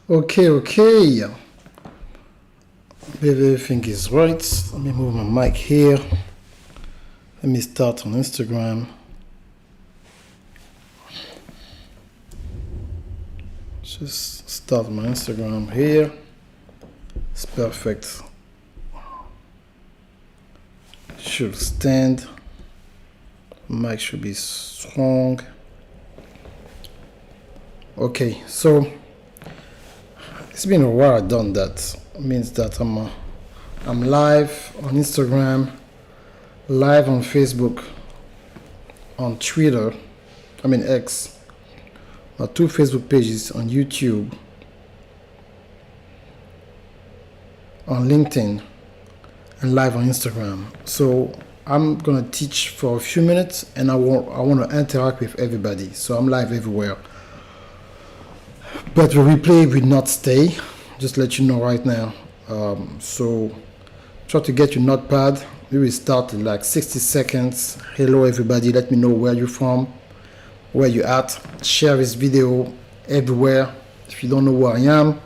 Okay. Everything is right. Let me move my mic here. Let me start on Instagram. Just start my Instagram here. It's perfect. Should stand. Mic should be strong. Okay, so it's been a while I've done that. It means that I'm live on Instagram, live on Facebook, on Twitter, X, my 2 Facebook pages, on YouTube, on LinkedIn, and live on Instagram. So I'm gonna teach for a few minutes, and I want to interact with everybody. So I'm live everywhere. But the replay will not stay. Just let you know right now. So try to get your notepad. We will start in like 60 seconds. Hello everybody. Let me know where you're from, where you're at. Share this video everywhere. If you don't know who I am,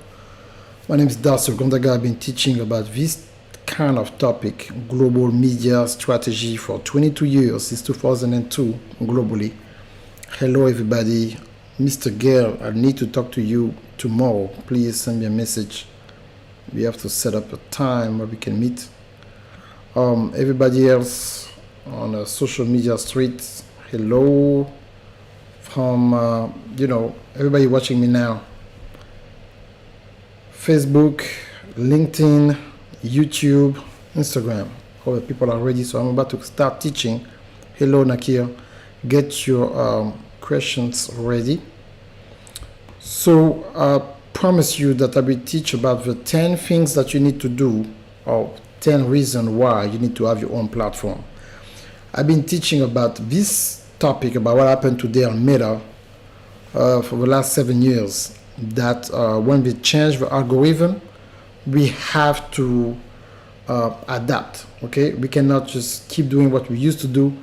my name is Darcy Gondaga. I've been teaching about this kind of topic, global media strategy, for 22 years, since 2002 globally. Hello everybody. Mr. Gale, I need to talk to you tomorrow. Please send me a message. We have to set up a time where we can meet. Everybody else on the social media streets, hello. From, everybody watching me now. Facebook, LinkedIn, YouTube, Instagram. All the people are ready, so I'm about to start teaching. Hello, Nakir. Get your questions ready. So I promise you that I will teach about the 10 things that you need to do, or 10 reasons why you need to have your own platform. I've been teaching about this topic, about what happened today on Meta for the last 7 years, that when we change the algorithm, we have to adapt, okay? We cannot just keep doing what we used to do.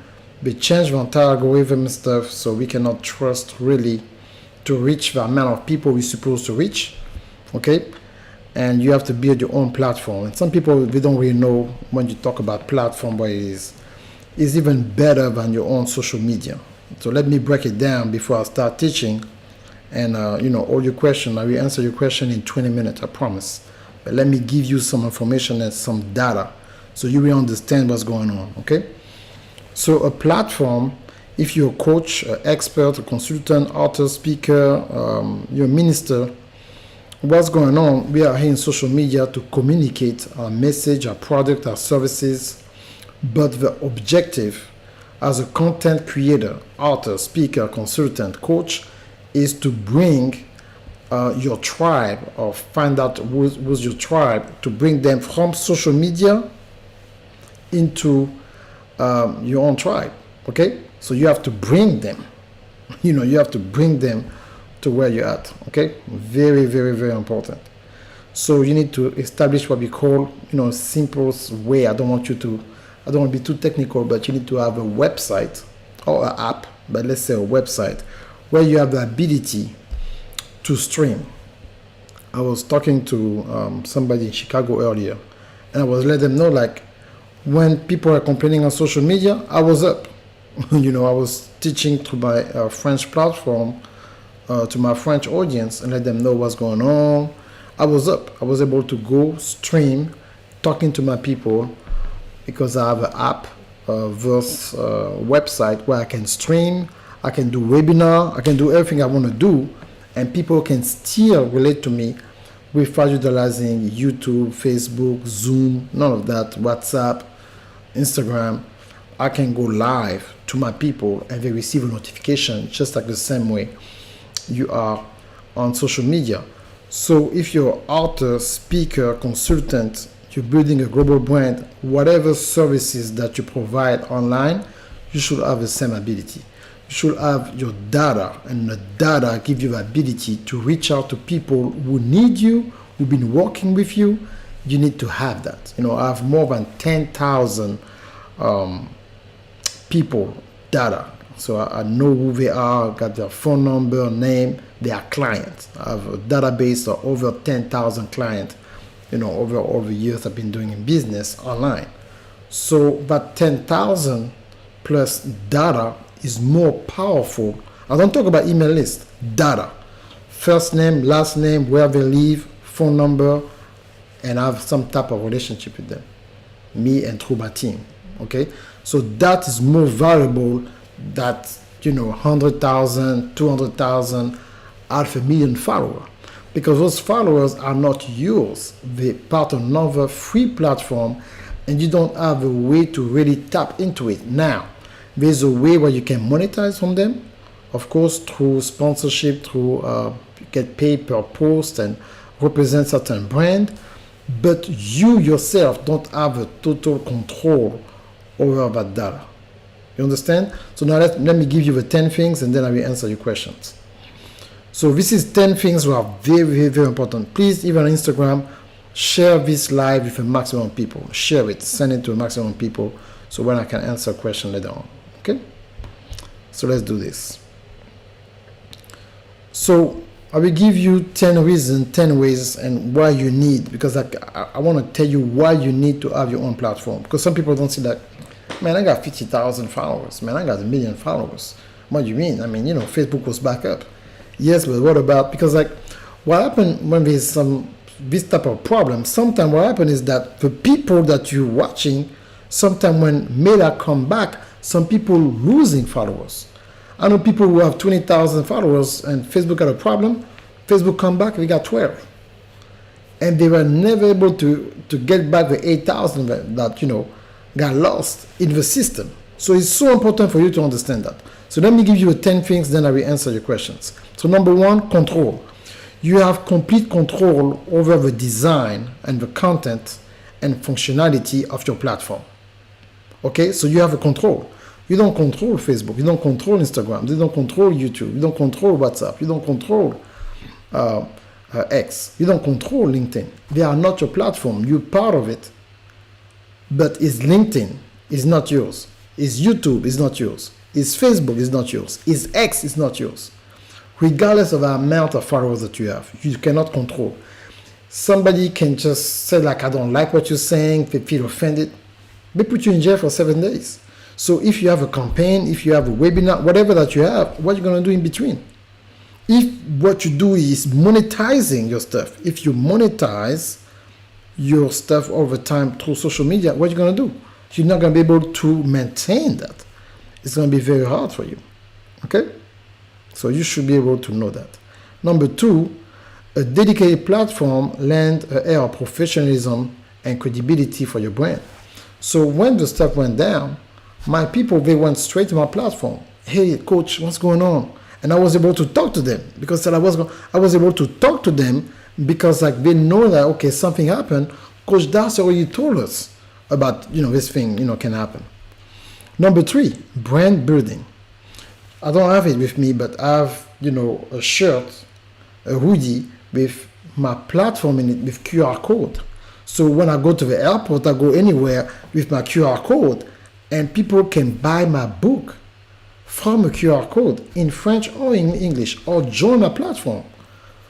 We change the entire algorithm and stuff, so we cannot trust really to reach the amount of people we're supposed to reach, okay? And you have to build your own platform. And some people, they don't really know when you talk about platform, but it's even better than your own social media. So let me break it down before I start teaching. And all your questions, I will answer your question in 20 minutes, I promise. But let me give you some information and some data so you will understand what's going on, okay? So a platform, if you're a coach, an expert, a consultant, author, speaker, you're a minister, what's going on? We are here in social media to communicate our message, our product, our services, but the objective as a content creator, author, speaker, consultant, coach, is to bring your tribe, or find out who's your tribe, to bring them from social media into your own tribe, okay? So you have to bring them, you have to bring them to where you're at, okay? Very, very, very important. So you need to establish what we call, simplest way. I don't want to be too technical, but you need to have a website or an app, but let's say a website, where you have the ability to stream. I was talking to somebody in Chicago earlier, and I was letting them know, like, when people are complaining on social media, I was up. I was teaching through my French platform to my French audience and let them know what's going on. I was up. I was able to go stream, talking to my people, because I have an app versus website where I can stream, I can do webinar, I can do everything I want to do, and people can still relate to me without utilizing YouTube, Facebook, Zoom, none of that, WhatsApp, Instagram. I can go live to my people and they receive a notification, just like the same way you are on social media. So if you're an author, speaker, consultant, you're building a global brand, whatever services that you provide online, you should have the same ability. You should have your data, and the data give you the ability to reach out to people who need you, who've been working with you. You need to have that. I have more than 10,000 people data. So I know who they are, got their phone number, name, their clients. I have a database of over 10,000 clients, over years I've been doing in business online. So that 10,000 plus data is more powerful. I don't talk about email list, data. First name, last name, where they live, phone number, and I have some type of relationship with them. Me and through my team. Okay? So that is more valuable that 100,000, 200,000, 500,000 followers. Because those followers are not yours. They're part of another free platform, and you don't have a way to really tap into it. Now, there's a way where you can monetize from them, of course, through sponsorship, through get paid per post and represent certain brand, but you yourself don't have a total control over that data. You understand? So now let me give you the 10 things, and then I will answer your questions. So this is 10 things that are very, very, very important. Please, even on Instagram, share this live with a maximum people. Share it, send it to a maximum people, so when I can answer a question later on. Okay? So let's do this. So I will give you 10 reasons, 10 ways, and why you need, because I want to tell you why you need to have your own platform. Because some people don't see that, man, I got 50,000 followers. Man, I got 1 million followers. What do you mean? I mean, Facebook was back up. Yes, but what about, because what happened when there's this type of problem, sometimes what happens is that the people that you're watching, sometimes when Meta come back, some people losing followers. I know people who have 20,000 followers and Facebook had a problem. Facebook come back, they got 12. And they were never able to get back the 8,000 that got lost in the system. So it's so important for you to understand that. So let me give you 10 things, then I will answer your questions. So number one, control. You have complete control over the design and the content and functionality of your platform. Okay, so you have a control. You don't control Facebook, you don't control Instagram, you don't control YouTube, you don't control WhatsApp, you don't control X, you don't control LinkedIn. They are not your platform, you're part of it. But is LinkedIn is not yours. Is YouTube is not yours. Is Facebook is not yours. Is X is not yours. Regardless of the amount of followers that you have, you cannot control. Somebody can just say I don't like what you're saying, they feel offended. They put you in jail for 7 days. So if you have a campaign, if you have a webinar, whatever that you have, what are you going to do in between? If what you do is monetizing your stuff, if you monetize your stuff over time through social media, what are you going to do? You're not going to be able to maintain that. It's going to be very hard for you. Okay? So you should be able to know that. Number two, a dedicated platform lends an air of professionalism and credibility for your brand. So when the stuff went down, my people, they went straight to my platform. Hey, coach, what's going on? And I was able to talk to them because I was able to talk to them because they know that, okay, something happened. Coach Darcy already told us about, this thing, can happen. Number three, brand building. I don't have it with me, but I have, a shirt, a hoodie with my platform in it with QR code. So when I go to the airport, I go anywhere with my QR code, and people can buy my book from a QR code in French or in English, or join my platform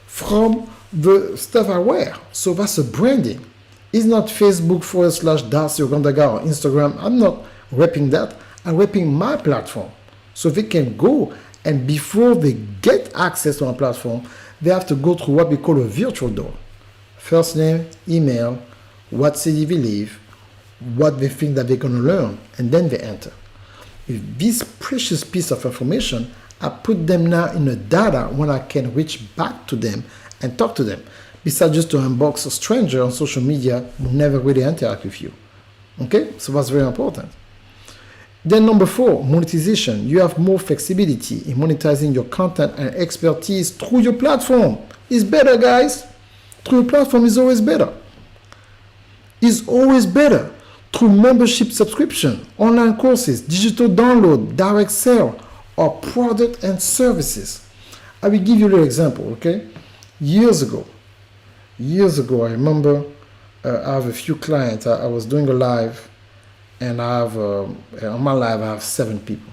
from the stuff I wear. So that's a branding. It's not Facebook /Darcy Ogandaga or Instagram. I'm not repping that. I'm repping my platform. So they can go, and before they get access to my platform, they have to go through what we call a virtual door. First name, email, what city they live, what they think that they're going to learn, and then they enter. With this precious piece of information, I put them now in a data when I can reach back to them and talk to them. Besides just to unbox a stranger on social media who never really interact with you. Okay, so that's very important. Then number four, monetization. You have more flexibility in monetizing your content and expertise through your platform. It's better, guys. Through your platform is always better. It's always better. Through membership subscription, online courses, digital download, direct sale, or product and services. I will give you a little example, okay? Years ago, I remember I have a few clients. I was doing a live, and I have on my live I have 7 people.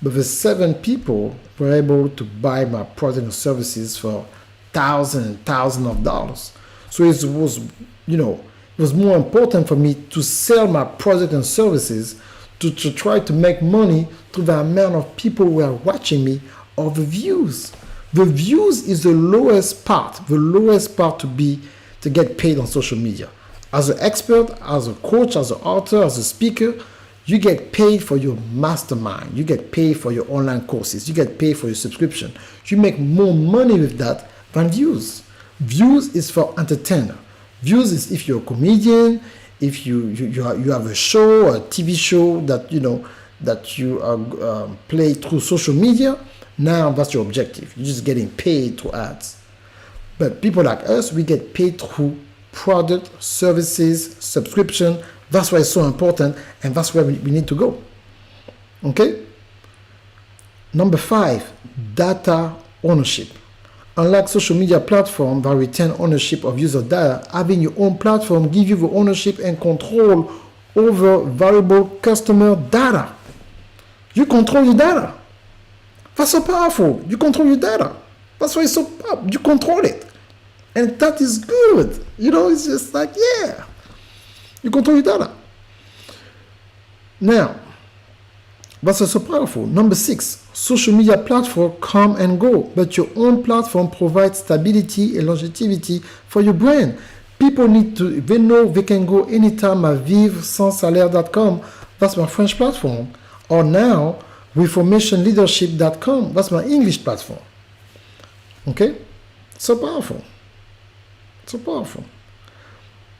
But the 7 people were able to buy my product and services for thousands and thousands of dollars. So it was, it was more important for me to sell my product and services to try to make money through the amount of people who are watching me or the views. The views is the lowest part to get paid on social media. As an expert, as a coach, as an author, as a speaker, you get paid for your mastermind. You get paid for your online courses. You get paid for your subscription. You make more money with that than views. Views is for entertainer. Views is if you're a comedian, if you have a show, a TV show that you play through social media. Now that's your objective. You're just getting paid through ads. But people like us, we get paid through product, services, subscription. That's why it's so important, and that's where we need to go. Okay? Number 5, data ownership. Unlike social media platforms that retain ownership of user data, having your own platform gives you the ownership and control over valuable customer data. You control your data. That's so powerful. You control your data. That's why it's so powerful. You control it. And that is good. It's just like, yeah. You control your data. Now, that's so powerful. Number 6, social media platforms come and go, but your own platform provides stability and longevity for your brand. People they know they can go anytime at vivesanssalaire.com. That's my French platform. Or now, reformationleadership.com. That's my English platform. Okay? So powerful. So powerful.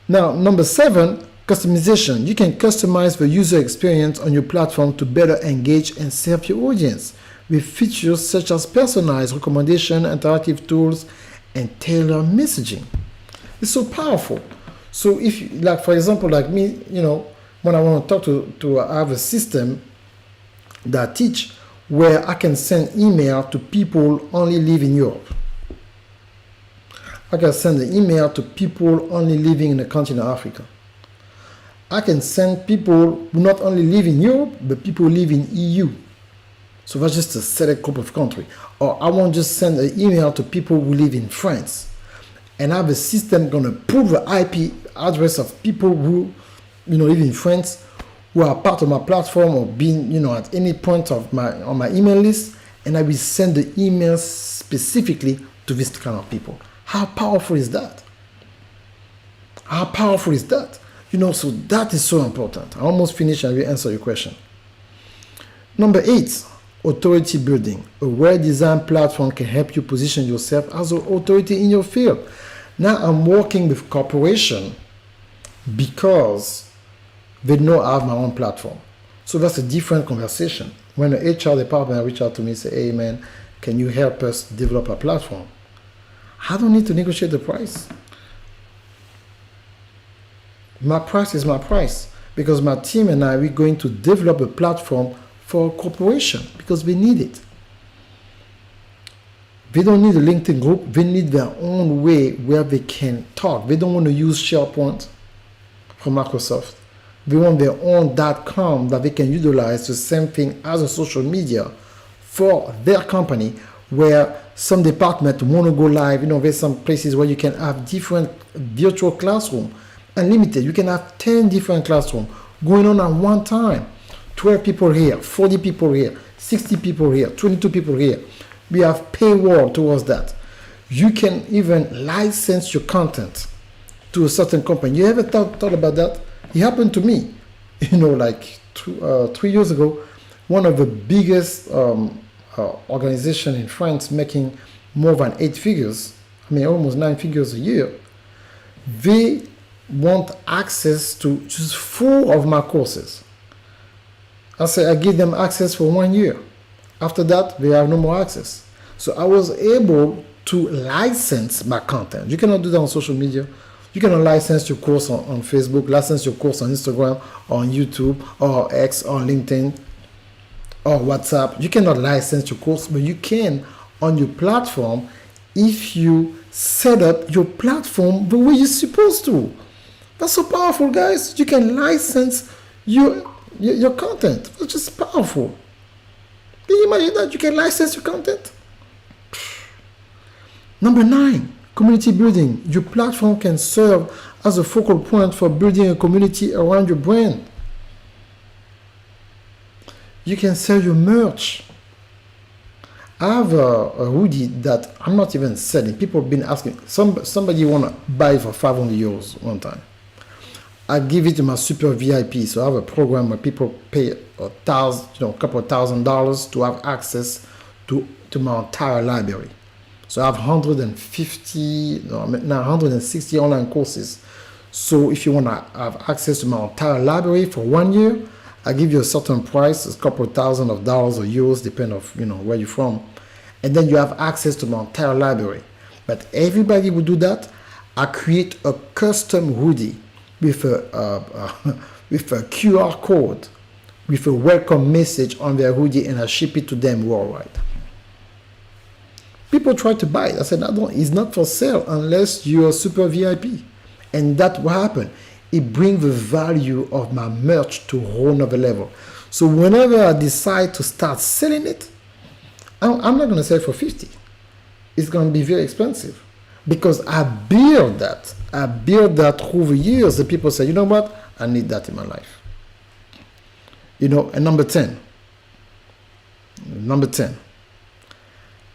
Now, number 7, customization. You can customize the user experience on your platform to better engage and serve your audience with features such as personalized recommendation, interactive tools, and tailored messaging. It's so powerful. So if, for example, like me, when I want to talk to have a system that I teach where I can send email to people only live in Europe. I can send an email to people only living in the continent of Africa. I can send people who not only live in Europe, but people who live in EU. So that's just a select group of countries. Or I want to just send an email to people who live in France. And I have a system going to pull the IP address of people who live in France, who are part of my platform or being at any point of on my email list, and I will send the email specifically to this kind of people. How powerful is that? How powerful is that? So that is so important. I almost finished and will answer your question. Number 8, authority building. A well-designed platform can help you position yourself as an authority in your field. Now I'm working with corporations because they know I have my own platform. So that's a different conversation. When the HR department reach out to me and say, hey man, can you help us develop a platform? I don't need to negotiate the price. My price is my price because my team and I, we're going to develop a platform for a corporation because we need it. They don't need a LinkedIn group. They need their own way where they can talk. They don't want to use SharePoint from Microsoft. They want their own .com that they can utilize the same thing as a social media for their company, where some department want to go live. There's some places where you can have different virtual classroom, unlimited. You can have 10 different classrooms going on at one time. 12 people here, 40 people here, 60 people here, 22 people here. We have paywall towards that. You can even license your content to a certain company. You ever thought about that? It happened to me. 3 years ago, one of the biggest organization in France making more than 8 figures, almost 9 figures a year, they want access to just 4 of my courses. I give them access for 1 year. After that, they have no more access. So I was able to license my content. You cannot do that on social media. You cannot license your course on Facebook, license your course on Instagram, or on YouTube, or X, or LinkedIn, or WhatsApp. You cannot license your course, but you can on your platform if you set up your platform the way you're supposed to. That's so powerful, guys. You can license your content. It's just powerful. Can you imagine that? You can license your content. Number 9, community building. Your platform can serve as a focal point for building a community around your brand. You can sell your merch. I have a hoodie that I'm not even selling. People have been asking. Somebody want to buy for 500 euros one time. I give it to my super VIP. So I have a program where people pay a couple of $1,000 to have access to my entire library. So I have 160 online courses. So if you want to have access to my entire library for 1 year, I give you a certain price, a couple of $1,000 or euros, depending on where you're from. And then you have access to my entire library. But everybody will do that. I create a custom hoodie with with a QR code, with a welcome message on their hoodie, and I ship it to them worldwide. People try to buy it. I said, it's not for sale unless you're a super VIP. And that's what happened. It brings the value of my merch to a whole nother level. So whenever I decide to start selling it, I'm not going to sell it for 50. It's going to be very expensive because I built that. I built that over years. The people say, you know what? I need that in my life. And number 10.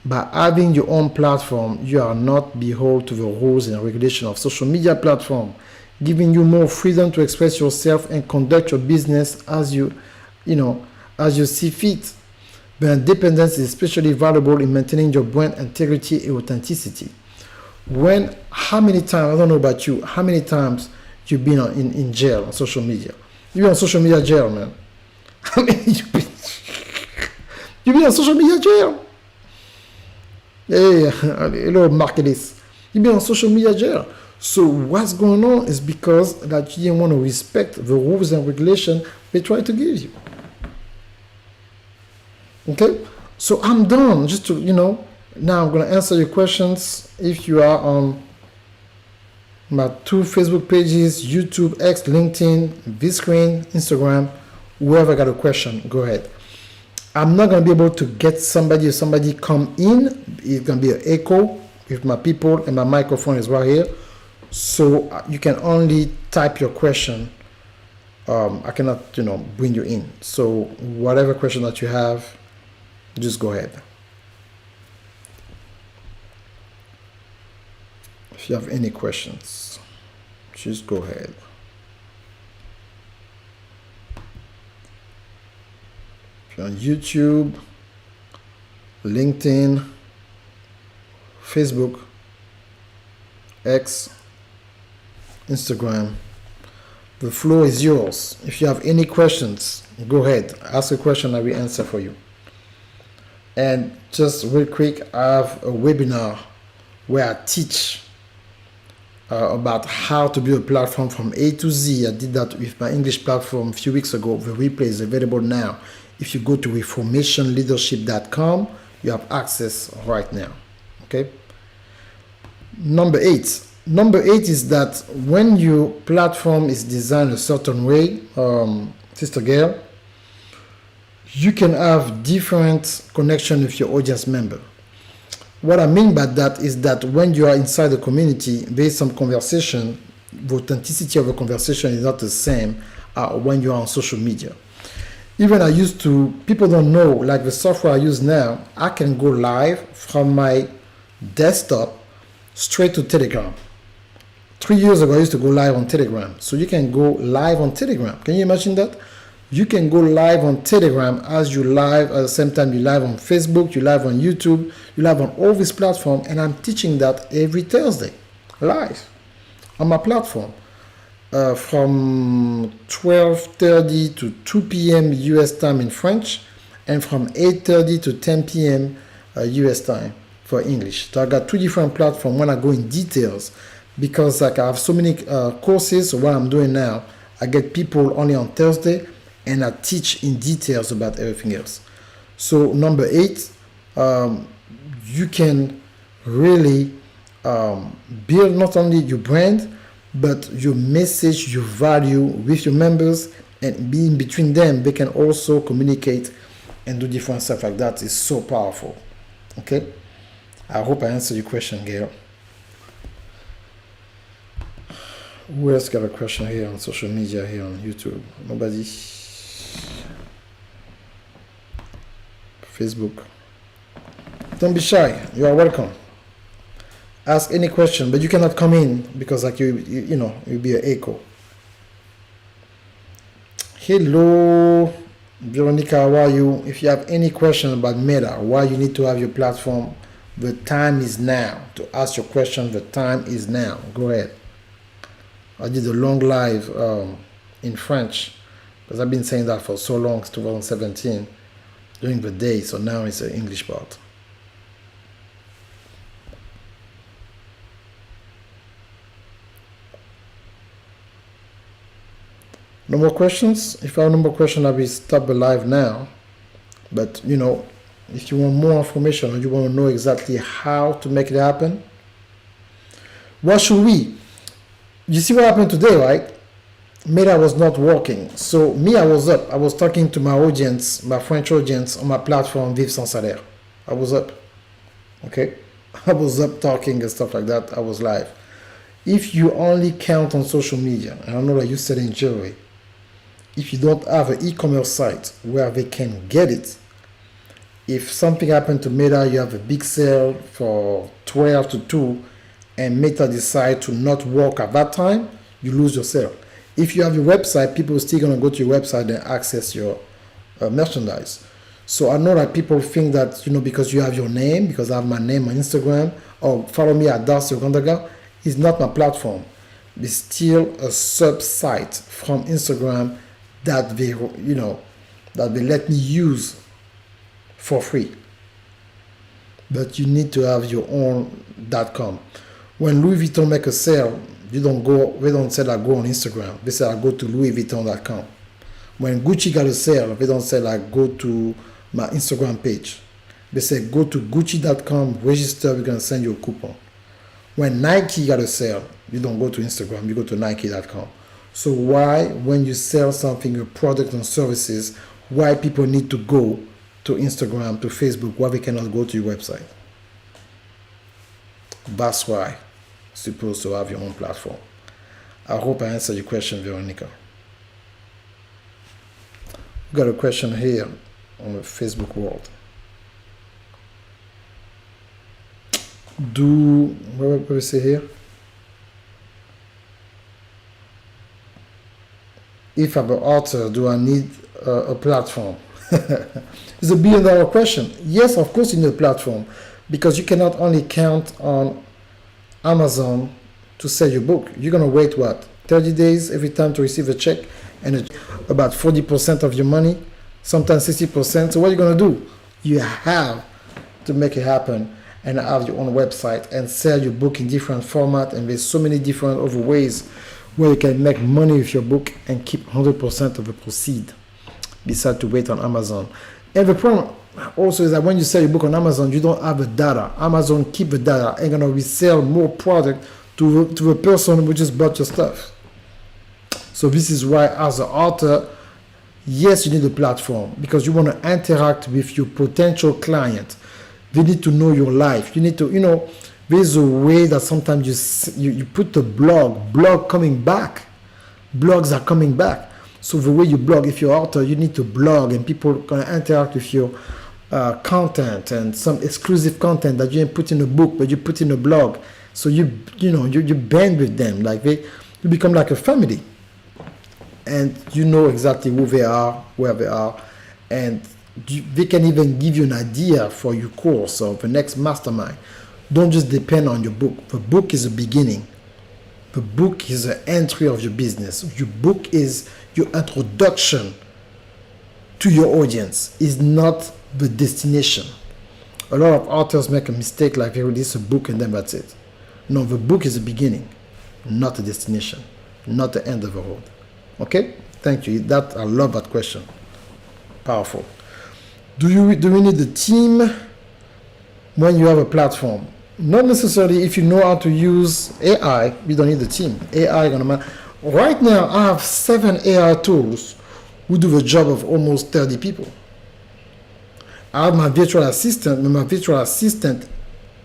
By having your own platform, you are not beholden to the rules and regulations of social media platform, giving you more freedom to express yourself and conduct your business as you see fit. The independence is especially valuable in maintaining your brand integrity and authenticity. How many times, I don't know about you, how many times you've been in jail on social media? You've been on social media jail, man. How many you've been on social media jail? Hey, hello, Markelis. You've been on social media jail. So what's going on is because that you didn't want to respect the rules and regulations they try to give you. Okay? So I'm done. Just to, now I'm going to answer your questions. If you are on my 2 Facebook pages, YouTube, X, LinkedIn, Vscreen, Instagram, whoever got a question, go ahead. I'm not going to be able to get somebody come in. It's going to be an echo with my people, and my microphone is right here. So you can only type your question. I cannot, bring you in. So whatever question that you have, just go ahead. If you have any questions, just go ahead. If you're on YouTube, LinkedIn, Facebook, X, Instagram, the floor is yours. If you have any questions, go ahead. Ask a question, I will answer for you. And just real quick, I have a webinar where I teach about how to build a platform from A to Z. I did that with my English platform a few weeks ago. The replay is available now. If you go to reformationleadership.com, you have access right now. Okay. Number 8 is that when your platform is designed a certain way, Sister Gail, you can have different connection with your audience member. What I mean by that is that when you are inside the community, there is some conversation. The authenticity of the conversation is not the same when you are on social media. Even people don't know, like the software I use now, I can go live from my desktop straight to Telegram. 3 years ago, I used to go live on Telegram. So you can go live on Telegram. Can you imagine that? You can go live on Telegram as you live, at the same time you live on Facebook, you live on YouTube, you live on all these platforms, and I'm teaching that every Thursday, live, on my platform. From 12:30 to 2 p.m. US time in French, and from 8:30 to 10 p.m. US time for English. So I got 2 different platforms when I go in details, because I have so many courses. So what I'm doing now, I get people only on Thursday, and I teach in details about everything else. So number 8, you can really build not only your brand, but your message, your value with your members, and being between them, they can also communicate and do different stuff like that is so powerful. Okay, I hope I answered your question, Gail. Who else got a question here on social media, here on YouTube? Nobody? Facebook. Don't be shy. You are welcome. Ask any question, but you cannot come in because like you know, you'll be an echo. Hello, Veronica, how are you? If you have any question about Meta, why you need to have your platform, the time is now. To ask your question, the time is now. Go ahead. I did a long live in French because I've been saying that for so long, 2017, during the day, so now it's an English part. No more questions? If I have no more questions, I will stop the live now. But, you know, if you want more information or you want to know exactly how to make it happen, what should we? You see what happened today, right? Meta was not working. So me, I was up. I was talking to my audience, my French audience on my platform, Vive Sans Salaire. I was up. Okay? I was up talking and stuff like that. I was live. If you only count on social media, and I know that you said in jewelry, if you don't have an e-commerce site where they can get it, if something happened to Meta, you have a big sale for 12 to 2, and Meta decide to not work at that time, you lose your sale. If you have your website, people are still going to go to your website and access your merchandise. So I know that people think that, you know, because you have your name, because I have my name on Instagram, or follow me at Darcy Ogandaga, it's not my platform. It's still a sub-site from Instagram that they, you know, that they let me use for free. But you need to have your own .com. When Louis Vuitton make a sale, they don't say like go on Instagram. They say I go to louisvuitton.com. When Gucci got a sale, they don't say like go to my Instagram page. They say go to gucci.com, register, we're going to send you a coupon. When Nike got a sale, you don't go to Instagram, you go to nike.com. So why, when you sell something, your product and services, why people need to go to Instagram, to Facebook, why they cannot go to your website? That's why you're supposed to have your own platform. I hope I answered your question, Veronica. We got a question here on the Facebook world. What do we say here? If I'm an author, do I need a platform? It's a $1 billion question. Yes, of course you need a platform, because you cannot only count on Amazon to sell your book. You're going to wait, what, 30 days every time to receive a check, and about 40% of your money, sometimes 60%. So what are you going to do? You have to make it happen and have your own website and sell your book in different formats. And there's so many different other ways where you can make money with your book and keep 100% of the proceed, besides to wait on Amazon. And the problem also is that when you sell your book on Amazon, you don't have the data. Amazon keep the data and gonna resell more product to the person who just bought your stuff. So this is why, as an author, yes, you need a platform, because you want to interact with your potential client. They need to know your life. You need to, you know, there's a way that sometimes you put the blog coming back. Blogs are coming back. So the way you blog, if you're an author, you need to blog, and people are going to interact with your content, and some exclusive content that you didn't put in a book, but you put in a blog. So you band with them, like you become like a family, and you know exactly who they are, where they are, and they can even give you an idea for your course or the next mastermind. Don't just depend on your book. The book is a beginning. The book is an entry of your business. Your book is your introduction to your audience. Is not the destination. A lot of authors make a mistake, like they release a book and then that's it. No, the book is a beginning, not a destination, not the end of the road. Okay? Thank you. I love that question. Powerful. Do we need a team when you have a platform? Not necessarily. If you know how to use AI, you don't need a team. AI gonna right now, I have 7 AI tools who do the job of almost 30 people. I have my virtual assistant, and my virtual assistant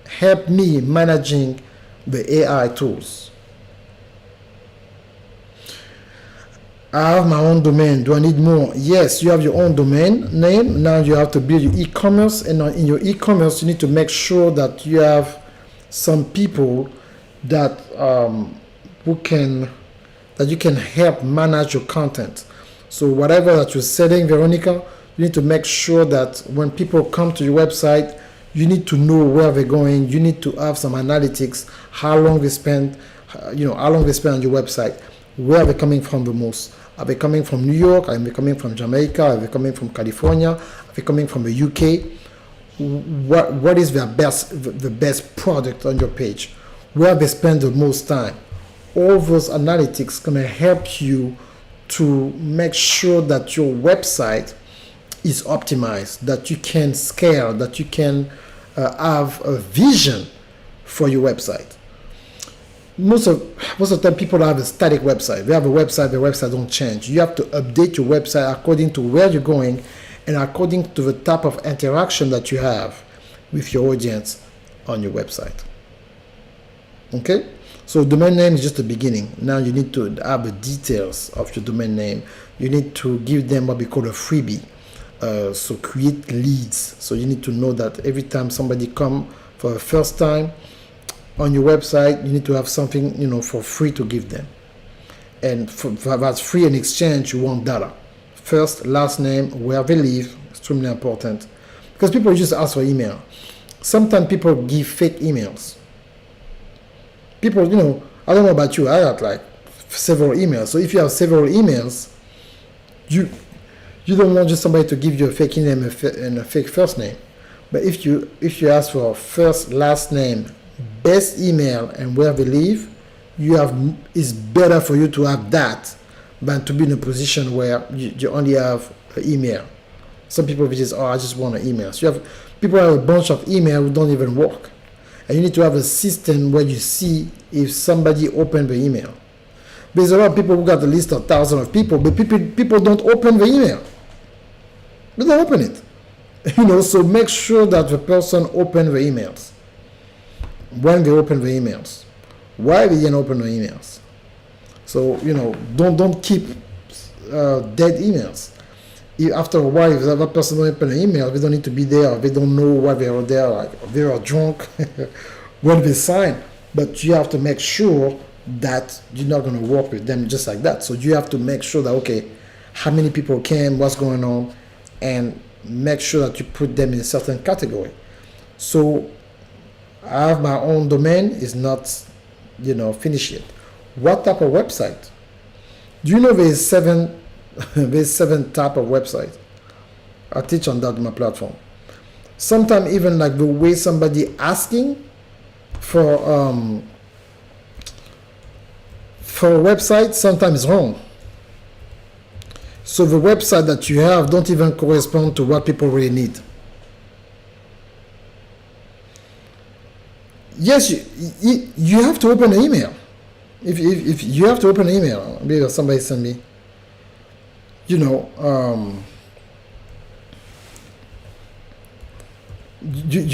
help me managing the AI tools. I have my own domain. Do I need more? Yes, you have your own domain name. Now you have to build your e-commerce, and in your e-commerce, you need to make sure that you have some people that you can help manage your content. So whatever that you're selling, Veronica, you need to make sure that when people come to your website, you need to know where they're going. You need to have some analytics, how long they spend, how long they spend on your website, where they're coming from the most. Are they coming from New York? Are they coming from Jamaica? Are they coming from California? Are they coming from the UK? What is the best product on your page? Where they spend the most time? All those analytics gonna help you to make sure that your website is optimized, that you can scale, that you can have a vision for your website. Most of the time people have a static website. They have a website, the website don't change. You have to update your website according to where you're going and according to the type of interaction that you have with your audience on your website. Okay? So domain name is just the beginning. Now you need to have the details of your domain name. You need to give them what we call a freebie. So create leads. So you need to know that every time somebody come for the first time on your website, you need to have something, for free to give them. And for that's free in exchange, you want data. First, last name, where they live, extremely important. Because people just ask for email. Sometimes people give fake emails. People, I don't know about you, I got like several emails. So if you have several emails, you don't want just somebody to give you a fake name and a fake first name. But if you ask for first, last name, best email, and where they live, it's better for you to have that than to be in a position where you only have an email. Some people just, I just want an email. So people have a bunch of email who don't even work. And you need to have a system where you see if somebody opened the email. There's a lot of people who got a list of thousands of people, but people don't open the email. They don't open it. So make sure that the person open the emails. When they open the emails. Why they didn't open the emails? So, don't keep dead emails. After a while, if that person don't open an email, they don't need to be there. They don't know why they are there. Like they are drunk when they sign. But you have to make sure that you're not going to work with them just like that. So you have to make sure that, okay, how many people came, what's going on, and make sure that you put them in a certain category. So I have my own domain, is not, finished yet. What type of website? Do you know there's seven type of website? I teach on that on my platform. Sometimes even like the way somebody asking for a website sometimes is wrong. So the website that you have don't even correspond to what people really need. Yes, you have to open an email. If you have to open an email, maybe somebody send me, you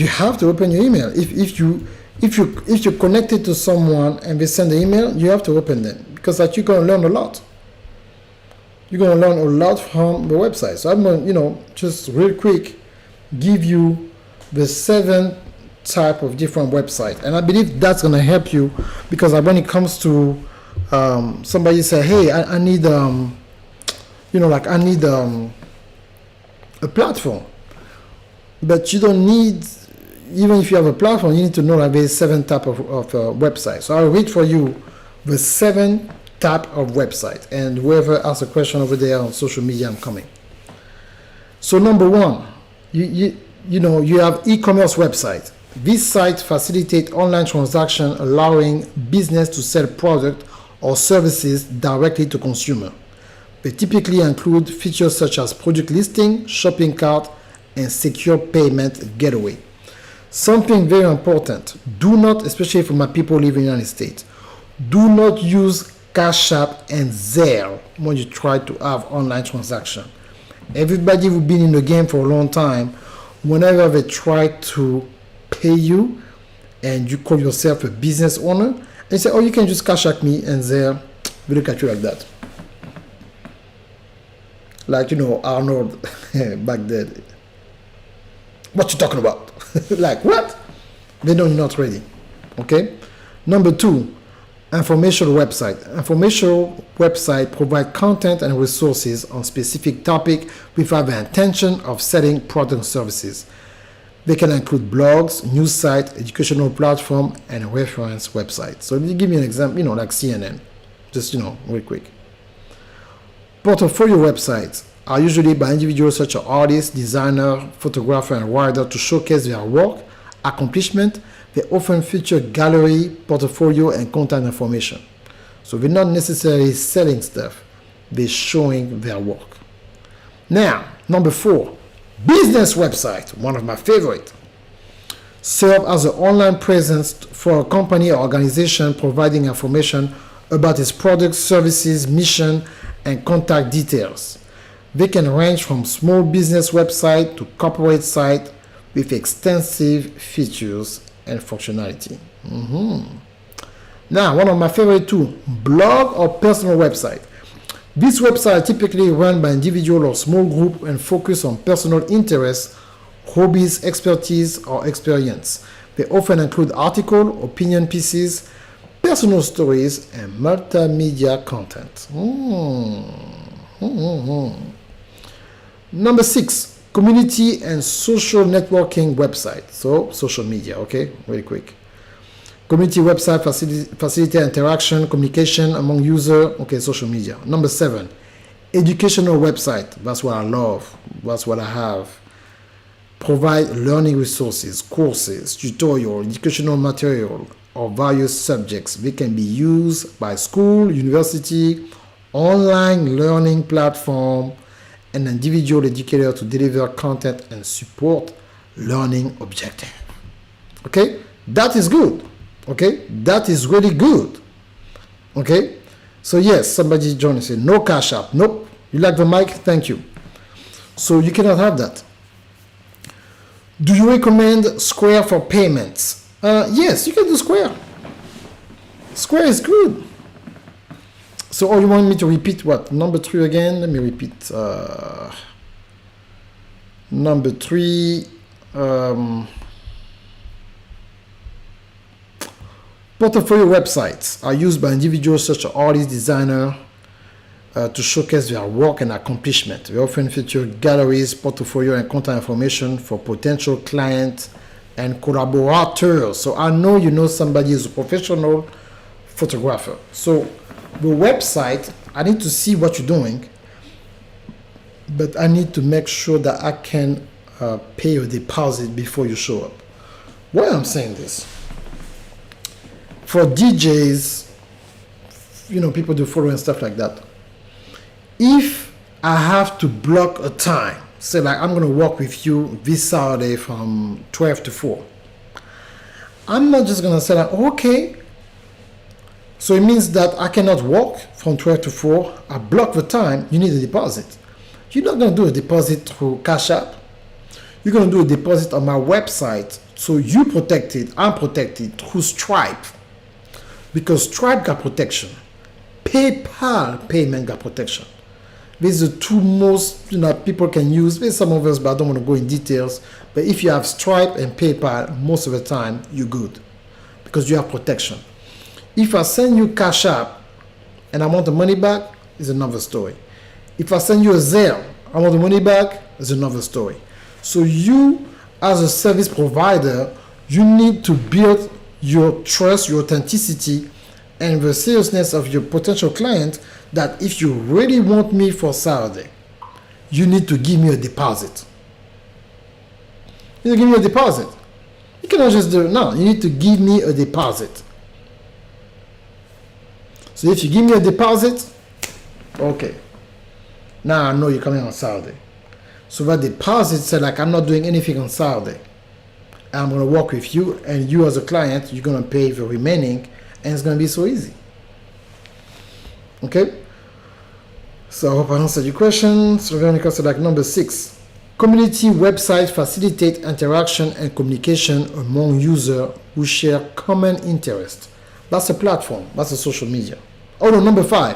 have to open your email. If you're connected to someone and they send an email, you have to open them, because you're going to learn a lot. You're going to learn a lot from the website. So I'm going to, just real quick, give you the 7 type of different website, and I believe that's going to help you, because when it comes to somebody say, hey, I need I need a platform, but you don't need, even if you have a platform, you need to know that there's 7 type of websites. So I'll read for you the 7 type of website, and whoever asks a question over there on social media, I'm coming. So number 1, you have e-commerce website. This site facilitates online transaction, allowing business to sell product or services directly to consumer. They typically include features such as product listing, shopping cart, and secure payment gateway. Something very important, do not, especially for my people living in the United States, do not use Cash App and Zelle when you try to have online transaction. Everybody who's been in the game for a long time whenever they try to pay you and you call yourself a business owner, and say, oh, you can just cash at me, and they look at you like that. Like, Arnold back then. What you talking about? Like, what? They know you're not ready. Okay? Number 2, informational website. Informational website provide content and resources on specific topic without the intention of selling product and services. They can include blogs, news site, educational platform, and reference websites. So let me give you an example, like CNN. Just, real quick. Portfolio websites are usually by individuals such as artists, designer, photographer, and writer to showcase their work, accomplishment. They often feature gallery, portfolio, and contact information. So they're not necessarily selling stuff. They're showing their work. Now, number 4, business website, one of my favorite. Serve as an online presence for a company or organization providing information about its products, services, mission, and contact details. They can range from small business website to corporate site with extensive features and functionality. Now, one of my favorite too, blog or personal website. These websites are typically run by individual or small group and focus on personal interests, hobbies, expertise, or experience. They often include article, opinion pieces, personal stories, and multimedia content. Number 6, community and social networking website. So, social media, okay, very quick. Community website facilitate interaction, communication among users, okay, social media. Number 7, educational website. That's what I love. That's what I have. Provide learning resources, courses, tutorial, educational material of various subjects. They can be used by school, university, online learning platform, and individual educator to deliver content and support learning objective. Okay, that is good. Okay, that is really good. Okay, so yes, somebody joined and said no Cash App. Nope. You like the mic? Thank you. So you cannot have that. Do you recommend Square for payments? Yes, you can do Square. Square is good. So, you want me to repeat what? Number 3 again? Let me repeat. Number 3. Portfolio websites are used by individuals such as artists, designers, to showcase their work and accomplishment. They often feature galleries, portfolio, and contact information for potential clients and collaborators. So I know you know somebody is a professional photographer. So the website, I need to see what you're doing, but I need to make sure that I can pay a deposit before you show up. Why I'm saying this? For DJs, people do follow and stuff like that. If I have to block a time, say like I'm going to work with you this Saturday from 12 to 4, I'm not just going to say like, okay. So it means that I cannot work from 12 to 4. I block the time. You need a deposit. You're not going to do a deposit through Cash App. You're going to do a deposit on my website. So you protected, I'm protected through Stripe. Because Stripe got protection. PayPal payment got protection. These are the two most people can use. There's some of us, but I don't want to go in details. But if you have Stripe and PayPal, most of the time, you're good. Because you have protection. If I send you Cash App and I want the money back, it's another story. If I send you a Zelle, I want the money back, it's another story. So you, as a service provider, you need to build your trust, your authenticity, and the seriousness of your potential client that if you really want me for Saturday, you need to give me a deposit. You need to give me a deposit. You cannot just do it now. You need to give me a deposit. So if you give me a deposit, okay. Now I know you're coming on Saturday. So that deposit said like I'm not doing anything on Saturday. I'm going to work with you, and you as a client, you're going to pay the remaining, and it's going to be so easy. Okay? So I hope I answered your question. So Veronica said like number 6. Community websites facilitate interaction and communication among users who share common interests. That's a platform. That's a social media. Oh no, number 5,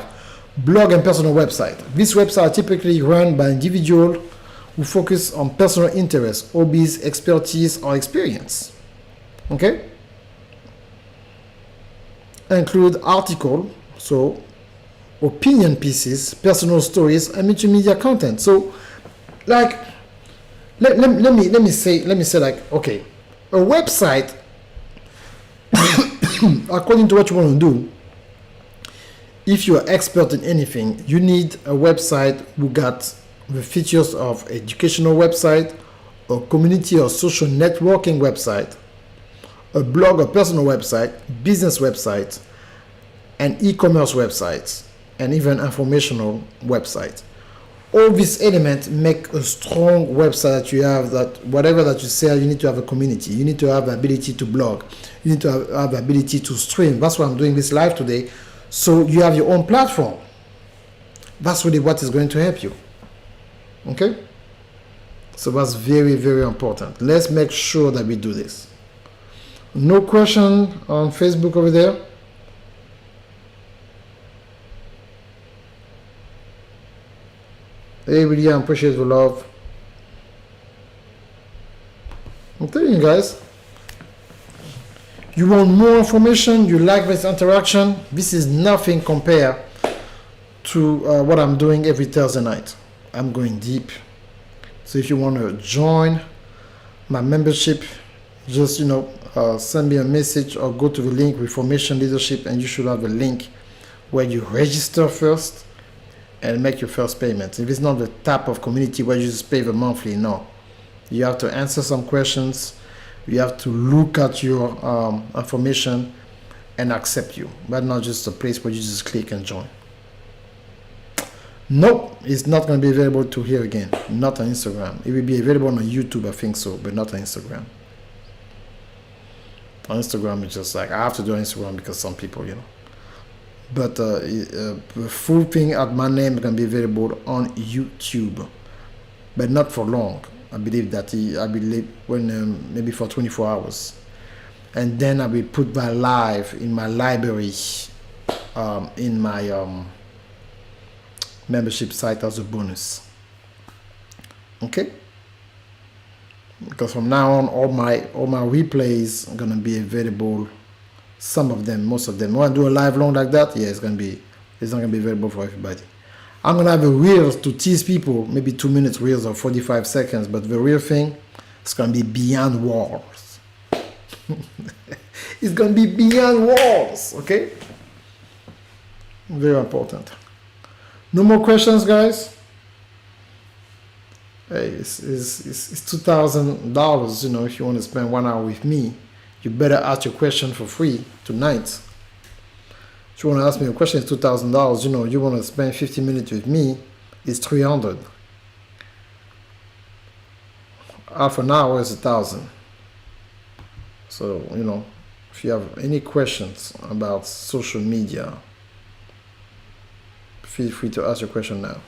blog and personal website. These websites are typically run by individuals who focus on personal interests, hobbies, expertise, or experience. Okay? Include articles, so opinion pieces, personal stories, and multimedia content. So, like, let me say like, okay, a website, according to what you want to do, if you're expert in anything, you need a website who got the features of educational website, a community or social networking website, a blog or personal website, business website, and e-commerce websites, and even informational websites. All these elements make a strong website that you have, that whatever that you sell, you need to have a community. You need to have the ability to blog. You need to have the ability to stream. That's why I'm doing this live today. So you have your own platform. That's really what is going to help you. Okay? So that's very, very important. Let's make sure that we do this. No question on Facebook over there? Hey William, appreciate the love. I'm telling you guys, you want more information, you like this interaction, this is nothing compared to what I'm doing every Thursday night. I'm going deep. So if you want to join my membership, just send me a message or go to the link Reformation Leadership, and you should have a link where you register first and make your first payment. If it's not the type of community where you just pay the monthly, no. You have to answer some questions. You have to look at your information and accept you, but not just a place where you just click and join. Nope, it's not going to be available to here again. Not on Instagram. It will be available on YouTube, I think so, but not on Instagram. On Instagram, it's just like, I have to do Instagram because some people, But the full thing at my name is going to be available on YouTube, but not for long. I believe when maybe for 24 hours, and then I will put my live in my library, in my membership site as a bonus. Okay. Because from now on, all my replays are going to be available. Some of them, most of them. Want to do a live long like that? Yeah, it's not going to be available for everybody. I'm going to have a reels to tease people, maybe 2 minutes reels or 45 seconds, but the real thing is going to be beyond walls. It's going to be beyond walls, okay? Very important. No more questions, guys? Hey, it's $2,000, if you want to spend 1 hour with me. You better ask your question for free tonight. If you want to ask me a question, it's $2,000. You want to spend 50 minutes with me, it's $300. Half an hour is $1,000. So, if you have any questions about social media, feel free to ask your question now.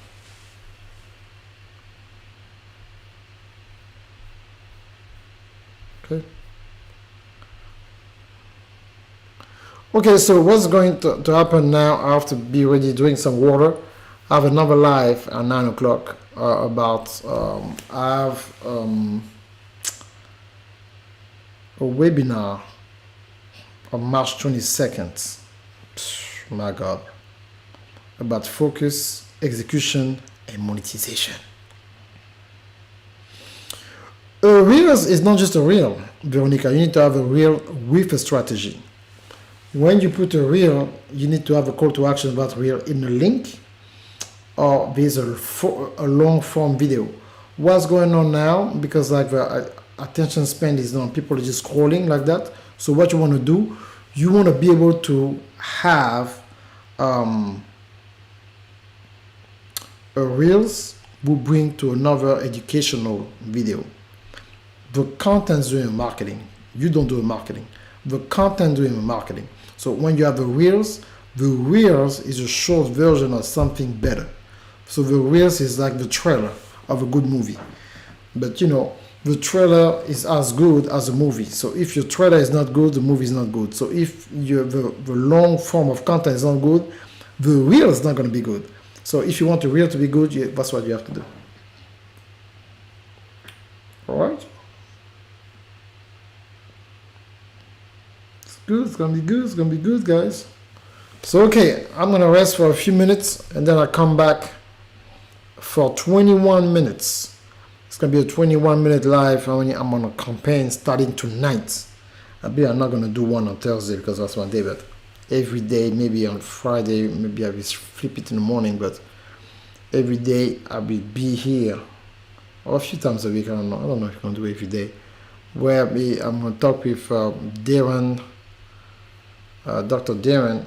Okay. Okay, so what's going to happen now? I have to be ready doing some water. I have another live at 9 o'clock about, I have a webinar on March 22nd. My God. About focus, execution, and monetization. A reel is not just a reel, Veronica. You need to have a reel with a strategy. When you put a reel, you need to have a call to action about reel in a link, or there's a long form video. What's going on now? Because like the attention span is on, people are just scrolling like that. So what you want to do, you want to be able to have a reels will bring to another educational video. The content doing marketing. You don't do marketing. The content doing marketing. So when you have the reels is a short version of something better. So the reels is like the trailer of a good movie. But you know, the trailer is as good as the movie. So if your trailer is not good, the movie is not good. So if the long form of content is not good, the reel is not going to be good. So if you want the reel to be good, that's what you have to do. All right. It's good. It's gonna be good. It's gonna be good, guys. So okay, I'm gonna rest for a few minutes and then I come back for 21 minutes. It's gonna be a 21-minute live. I'm on a campaign starting tonight. I'm not gonna do one on Thursday because that's one day, but every day, maybe on Friday, maybe I will flip it in the morning, but every day I will be here, or a few times a week. I don't know if I'm gonna do it every day. Where I'm gonna talk with Darren. Dr. Darren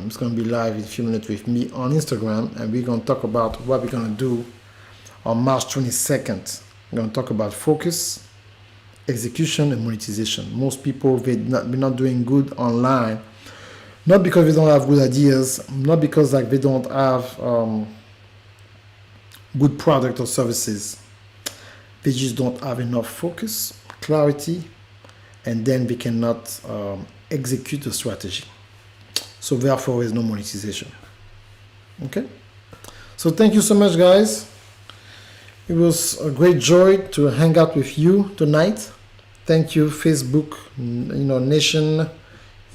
is going to be live in a few minutes with me on Instagram, and we're going to talk about what we're going to do on March 22nd. We're going to talk about focus, execution, and monetization. Most people, we're not doing good online, not because they don't have good ideas, not because like they don't have good product or services. They just don't have enough focus, clarity, and then we cannot execute the strategy. So therefore, there's no monetization. Okay. So thank you so much, guys. It was a great joy to hang out with you tonight. Thank you, Facebook, Nation,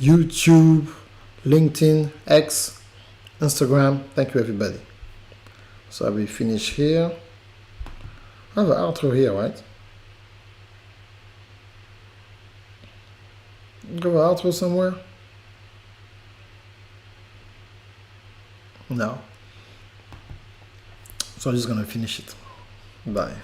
YouTube, LinkedIn, X, Instagram. Thank you, everybody. So I will finish here. I have an outro here, right? Go outro somewhere? No. So I'm just gonna finish it. Bye.